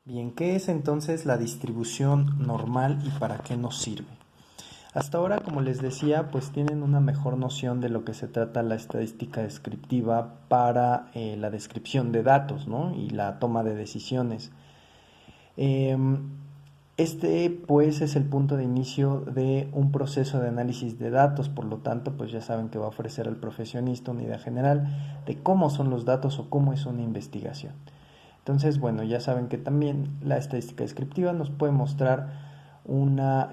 Bien, ¿qué es entonces la distribución normal y para qué nos sirve? Hasta ahora, como les decía, pues tienen una mejor noción de lo que se trata la estadística descriptiva para la descripción de datos, ¿no? Y la toma de decisiones. Este pues es el punto de inicio de un proceso de análisis de datos, por lo tanto pues ya saben que va a ofrecer al profesionista una idea general de cómo son los datos o cómo es una investigación. Entonces, bueno, ya saben que también la estadística descriptiva nos puede mostrar una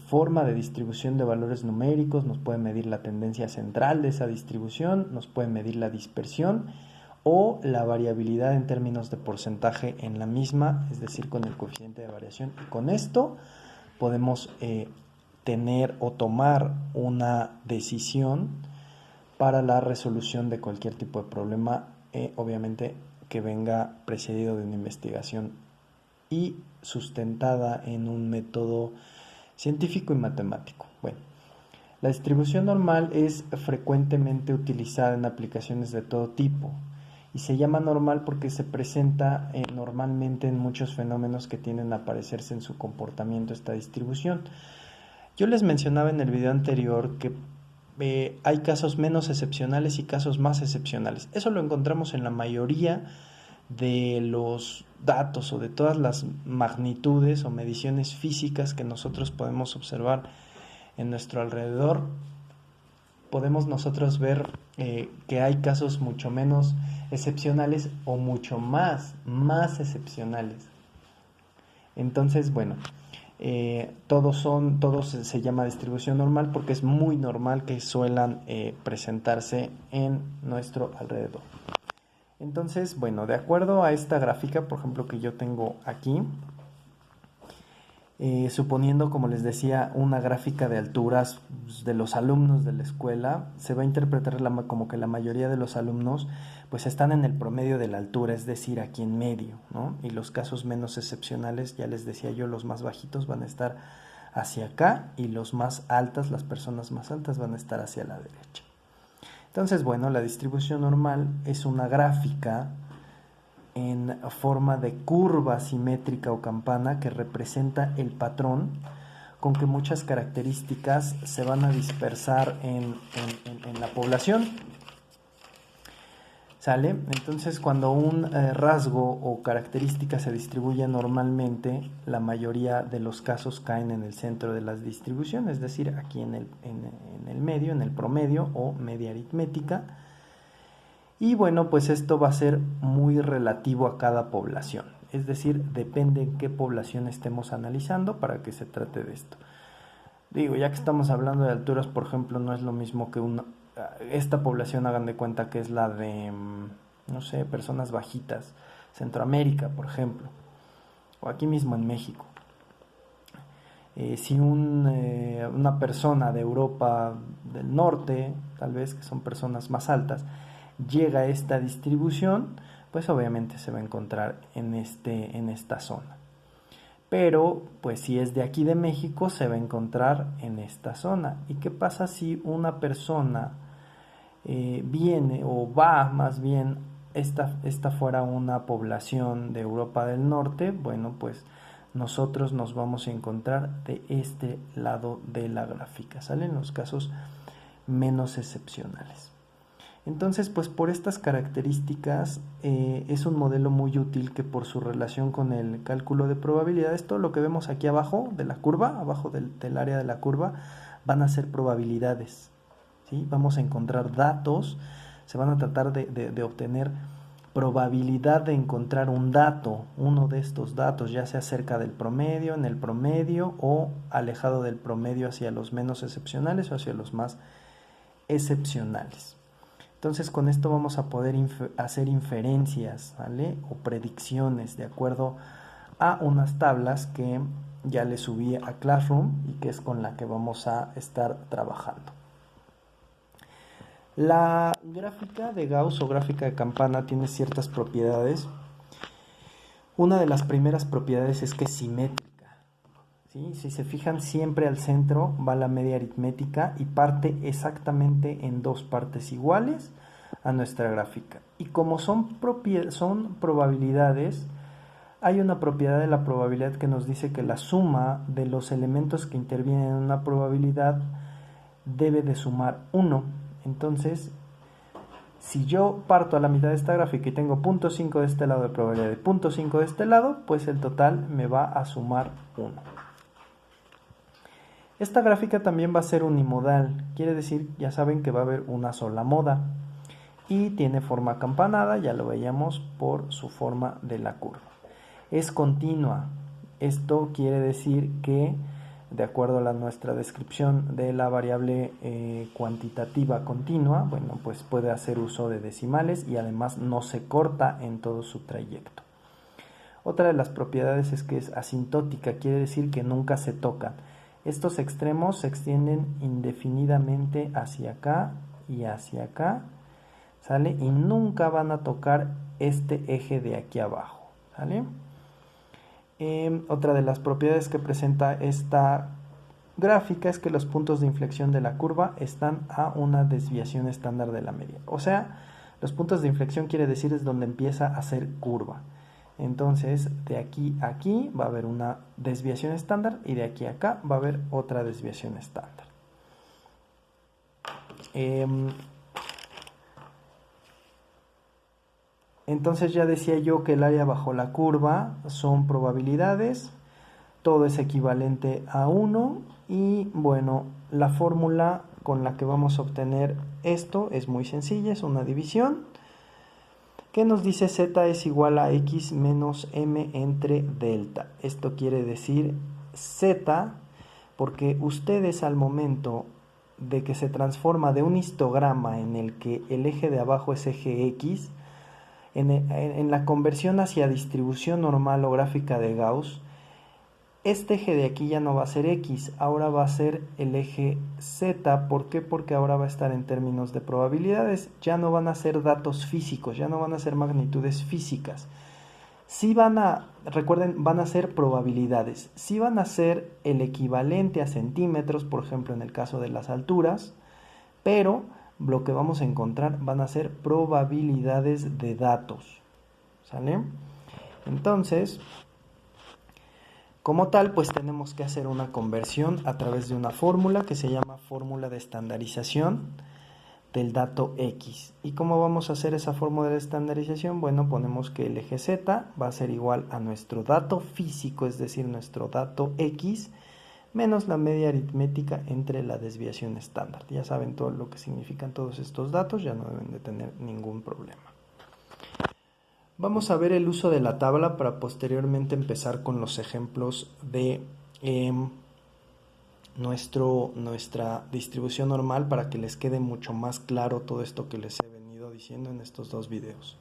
forma de distribución de valores numéricos, nos puede medir la tendencia central de esa distribución, nos puede medir la dispersión o la variabilidad en términos de porcentaje en la misma, es decir, con el coeficiente de variación. Y con esto podemos tener o tomar una decisión para la resolución de cualquier tipo de problema, obviamente que venga precedido de una investigación y sustentada en un método científico y matemático. Bueno, la distribución normal es frecuentemente utilizada en aplicaciones de todo tipo y se llama normal porque se presenta normalmente en muchos fenómenos que tienden a aparecerse en su comportamiento esta distribución. Yo les mencionaba en el video anterior que hay casos menos excepcionales y casos más excepcionales. Eso lo encontramos en la mayoría de los datos o de todas las magnitudes o mediciones físicas que nosotros podemos observar en nuestro alrededor. Podemos nosotros ver que hay casos mucho menos excepcionales o mucho más excepcionales. Entonces, bueno, todos se llama distribución normal porque es muy normal que suelan presentarse en nuestro alrededor. Entonces, bueno, de acuerdo a esta gráfica, por ejemplo, que yo tengo aquí, suponiendo, como les decía, una gráfica de alturas de los alumnos de la escuela, se va a interpretar como que la mayoría de los alumnos pues están en el promedio de la altura, es decir, aquí en medio, ¿no? Y los casos menos excepcionales, ya les decía yo, los más bajitos van a estar hacia acá y los más altas, las personas más altas van a estar hacia la derecha. Entonces, bueno, la distribución normal es una gráfica en forma de curva simétrica o campana que representa el patrón con que muchas características se van a dispersar en la población. ¿Sale? Entonces, cuando un rasgo o característica se distribuye normalmente, la mayoría de los casos caen en el centro de la distribución, es decir, aquí en el medio, en el promedio o media aritmética. Y bueno, pues esto va a ser muy relativo a cada población, es decir, depende en qué población estemos analizando para que se trate de esto. Digo, ya que estamos hablando de alturas, por ejemplo, no es lo mismo que esta población, hagan de cuenta que es la de, no sé, personas bajitas, Centroamérica, por ejemplo, o aquí mismo en México. Si una persona de Europa del Norte, tal vez que son personas más altas, llega a esta distribución, pues obviamente se va a encontrar en esta zona. Pero, pues si es de aquí de México, se va a encontrar en esta zona. ¿Y qué pasa si una persona viene o va más bien, esta fuera una población de Europa del Norte? Bueno, pues nosotros nos vamos a encontrar de este lado de la gráfica, ¿salen los casos menos excepcionales? Entonces, pues por estas características es un modelo muy útil que por su relación con el cálculo de probabilidades, todo lo que vemos aquí abajo de la curva, abajo del área de la curva, van a ser probabilidades, ¿sí? Vamos a encontrar datos, se van a tratar de obtener probabilidad de encontrar un dato, uno de estos datos, ya sea cerca del promedio, en el promedio o alejado del promedio hacia los menos excepcionales o hacia los más excepcionales. Entonces con esto vamos a poder hacer inferencias, ¿vale? O predicciones de acuerdo a unas tablas que ya le subí a Classroom y que es con la que vamos a estar trabajando. La gráfica de Gauss o gráfica de campana tiene ciertas propiedades. Una de las primeras propiedades es que es simétrica, ¿sí? Si se fijan, siempre al centro va la media aritmética y parte exactamente en dos partes iguales a nuestra gráfica. Y como son probabilidades, hay una propiedad de la probabilidad que nos dice que la suma de los elementos que intervienen en una probabilidad debe de sumar 1. Entonces, si yo parto a la mitad de esta gráfica y tengo 0.5 de este lado de probabilidad y 0.5 de este lado, pues el total me va a sumar 1. Esta gráfica también va a ser unimodal, quiere decir, ya saben que va a haber una sola moda. Y tiene forma acampanada, ya lo veíamos por su forma de la curva. Es continua, esto quiere decir que, de acuerdo a nuestra descripción de la variable cuantitativa continua, bueno, pues puede hacer uso de decimales y además no se corta en todo su trayecto. Otra de las propiedades es que es asintótica, quiere decir que nunca se tocan. Estos extremos se extienden indefinidamente hacia acá y hacia acá, ¿sale? Y nunca van a tocar este eje de aquí abajo, ¿sale? Otra de las propiedades que presenta esta gráfica es que los puntos de inflexión de la curva están a una desviación estándar de la media. O sea, los puntos de inflexión quiere decir es donde empieza a ser curva. Entonces, de aquí a aquí va a haber una desviación estándar y de aquí a acá va a haber otra desviación estándar. Entonces ya decía yo que el área bajo la curva son probabilidades, todo es equivalente a 1 y bueno, la fórmula con la que vamos a obtener esto es muy sencilla, es una división que nos dice z es igual a x menos m entre delta. Esto quiere decir z, porque ustedes al momento de que se transforma de un histograma en el que el eje de abajo es eje x, en la conversión hacia distribución normal o gráfica de Gauss, este eje de aquí ya no va a ser x, ahora va a ser el eje z. ¿Por qué? Porque ahora va a estar en términos de probabilidades, ya no van a ser datos físicos, ya no van a ser magnitudes físicas. Sí recuerden, van a ser probabilidades, sí van a ser el equivalente a centímetros, por ejemplo en el caso de las alturas, pero lo que vamos a encontrar van a ser probabilidades de datos, ¿sale? Entonces, como tal, pues tenemos que hacer una conversión a través de una fórmula que se llama fórmula de estandarización del dato X. ¿Y cómo vamos a hacer esa fórmula de estandarización? Bueno, ponemos que el eje Z va a ser igual a nuestro dato físico, es decir, nuestro dato X, menos la media aritmética entre la desviación estándar. Ya saben todo lo que significan todos estos datos, ya no deben de tener ningún problema. Vamos a ver el uso de la tabla para posteriormente empezar con los ejemplos de nuestra distribución normal para que les quede mucho más claro todo esto que les he venido diciendo en estos dos videos.